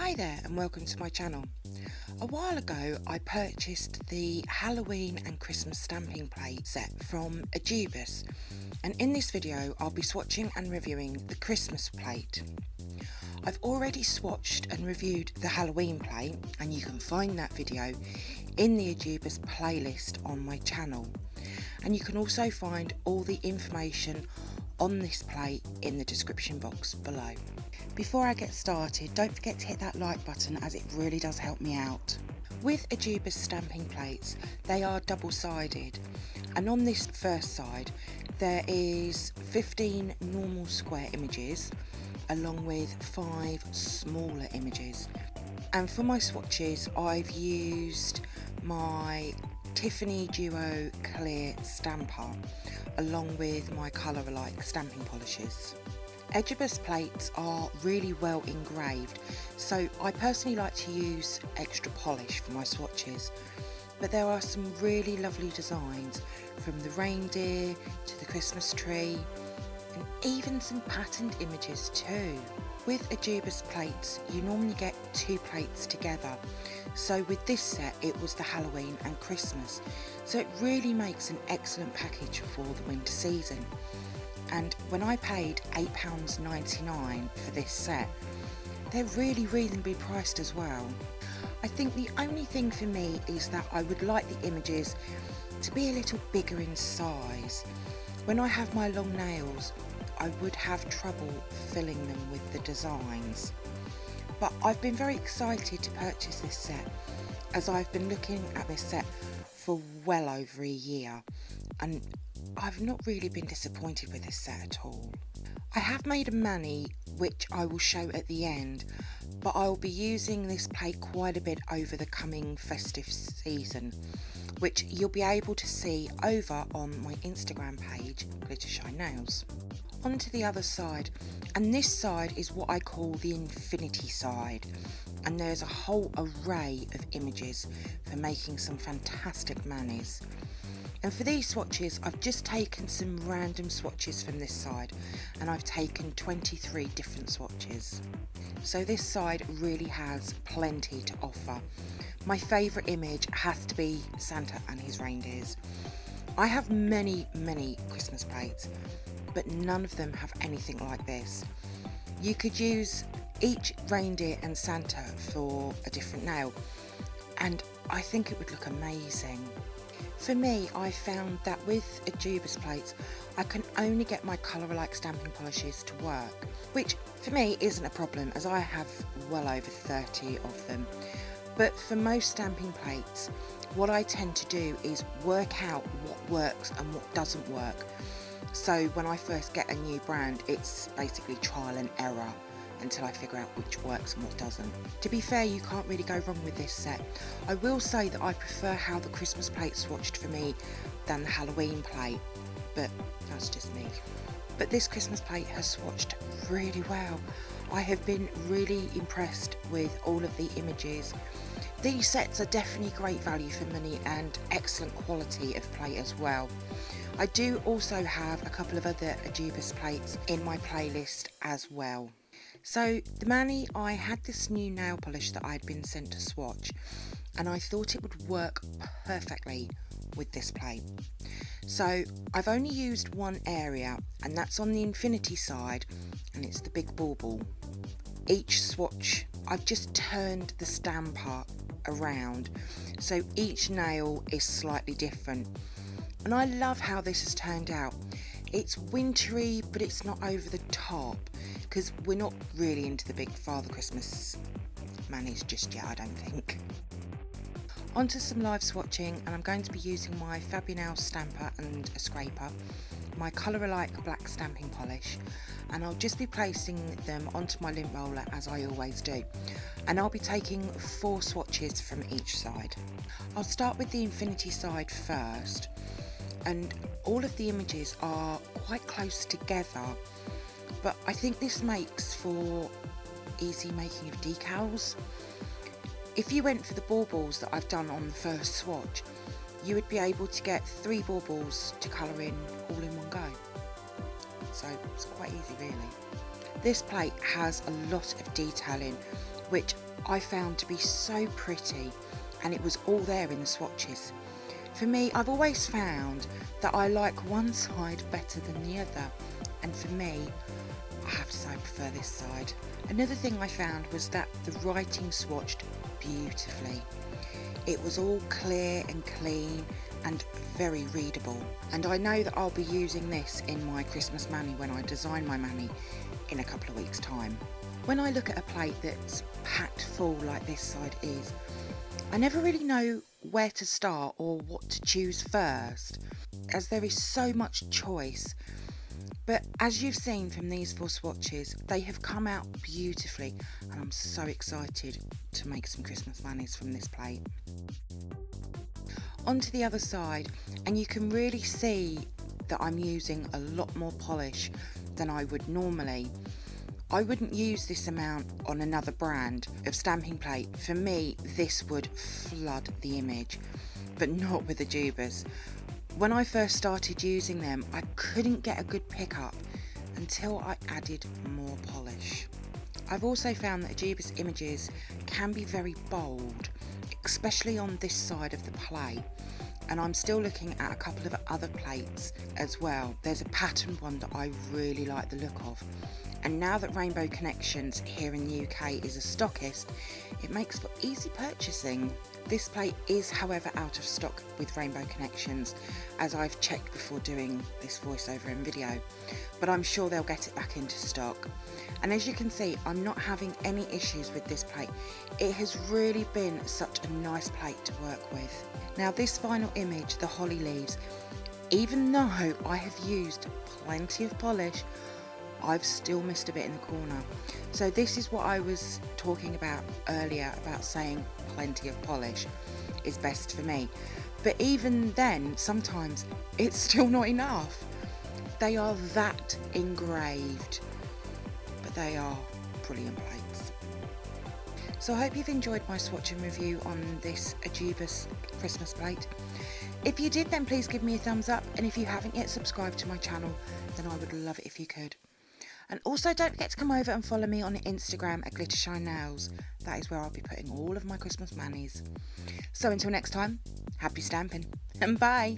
Hi there and welcome to my channel. A while ago I purchased the Halloween and Christmas stamping plate set from Ejiubas, and in this video I'll be swatching and reviewing the Christmas plate. I've already swatched and reviewed the Halloween plate, and you can find that video in the Ejiubas playlist on my channel, and you can also find all the information on this plate in the description box below. Before I get started, don't forget to hit that like button as it really does help me out. With Ejiubas stamping plates, they are double-sided, and on this first side there is 15 normal square images along with 5 smaller images. And for my swatches I've used my Tiffany Duo clear stamper along with my colour alike stamping polishes. Ejiubas plates are really well engraved, so I personally like to use extra polish for my swatches, but there are some really lovely designs, from the reindeer to the Christmas tree, and even some patterned images too. With Ejiubas plates you normally get 2 plates together, so with this set it was the Halloween and Christmas, so it really makes an excellent package for the winter season. And when I paid £8.99 for this set, they're really reasonably priced as well. I think the only thing for me is that I would like the images to be a little bigger in size. When I have my long nails, I would have trouble filling them with the designs. But I've been very excited to purchase this set, as I've been looking at this set for well over a year, and I've not really been disappointed with this set at all. I have made a mani which I will show at the end, but I will be using this plate quite a bit over the coming festive season, which you'll be able to see over on my Instagram page, glittershinenails. On to the other side, and this side is what I call the infinity side, and there's a whole array of images for making some fantastic manis. And for these swatches I've just taken some random swatches from this side, and I've taken 23 different swatches. So this side really has plenty to offer. My favourite image has to be Santa and his reindeers. I have many Christmas plates, but none of them have anything like this. You could use each reindeer and Santa for a different nail, and I think it would look amazing. For me, I found that with Ejiubas plates I can only get my colour alike stamping polishes to work, which for me isn't a problem as I have well over 30 of them. But for most stamping plates, what I tend to do is work out what works and what doesn't work. So when I first get a new brand, it's basically trial and error until I figure out which works and what doesn't. To be fair, you can't really go wrong with this set. I will say that I prefer how the Christmas plate swatched for me than the Halloween plate, but that's just me. But this Christmas plate has swatched really well. I have been really impressed with all of the images. These sets are definitely great value for money and excellent quality of plate as well. I do also have a couple of other Ejiubas plates in my playlist as well. So the mani, I had this new nail polish that I'd been sent to swatch, and I thought it would work perfectly with this plate. So I've only used one area, and that's on the infinity side, and it's the big bauble. Each swatch I've just turned the stamper around, so each nail is slightly different, and I love how this has turned out. It's wintry, but it's not over the top, because we're not really into the big Father Christmas manis just yet, I don't think. Onto some live swatching, and I'm going to be using my Fabionail stamper and a scraper, my colour alike black stamping polish, and I'll just be placing them onto my lint roller as I always do, and I'll be taking 4 swatches from each side. I'll start with the infinity side first, and all of the images are quite close together, but I think this makes for easy making of decals. If you went for the baubles that I've done on the first swatch, you would be able to get 3 baubles to colour in all in one go. So it's quite easy really. This plate has a lot of detailing, which I found to be so pretty, and it was all there in the swatches. For me, I've always found that I like one side better than the other, and for me, I have to say I prefer this side. Another thing I found was that the writing swatched beautifully. It was all clear and clean and very readable, and I know that I'll be using this in my Christmas mani when I design my mani in a couple of weeks' time. When I look at a plate that's packed full like this side is, I never really know where to start or what to choose first, as there is so much choice. But as you've seen from these 4 swatches, they have come out beautifully, and I'm so excited to make some Christmas manis from this plate. Onto the other side, and you can really see that I'm using a lot more polish than I would normally. I wouldn't use this amount on another brand of stamping plate. For me, this would flood the image, but not with Ejiubas. When I first started using them, I couldn't get a good pickup until I added more polish. I've also found that Ejiubas images can be very bold, especially on this side of the plate, and I'm still looking at a couple of other plates as well. There's a patterned one that I really like the look of, and now that Rainbow Connections here in the UK is a stockist, it makes for easy purchasing. This plate is however out of stock with Rainbow Connections, as I've checked before doing this voiceover and video, but I'm sure they'll get it back into stock. And as you can see, I'm not having any issues with this plate. It has really been such a nice plate to work with. Now this final image, the holly leaves, even though I have used plenty of polish, I've still missed a bit in the corner. So this is what I was talking about earlier, about saying plenty of polish is best for me. But even then, sometimes it's still not enough. They are that engraved, but they are brilliant plates. So I hope you've enjoyed my swatch and review on this Ejiubas Christmas plate. If you did, then please give me a thumbs up, and if you haven't yet subscribed to my channel, then I would love it if you could. And also don't forget to come over and follow me on Instagram at glittershinenails. That is where I'll be putting all of my Christmas manis. So until next time, happy stamping and bye!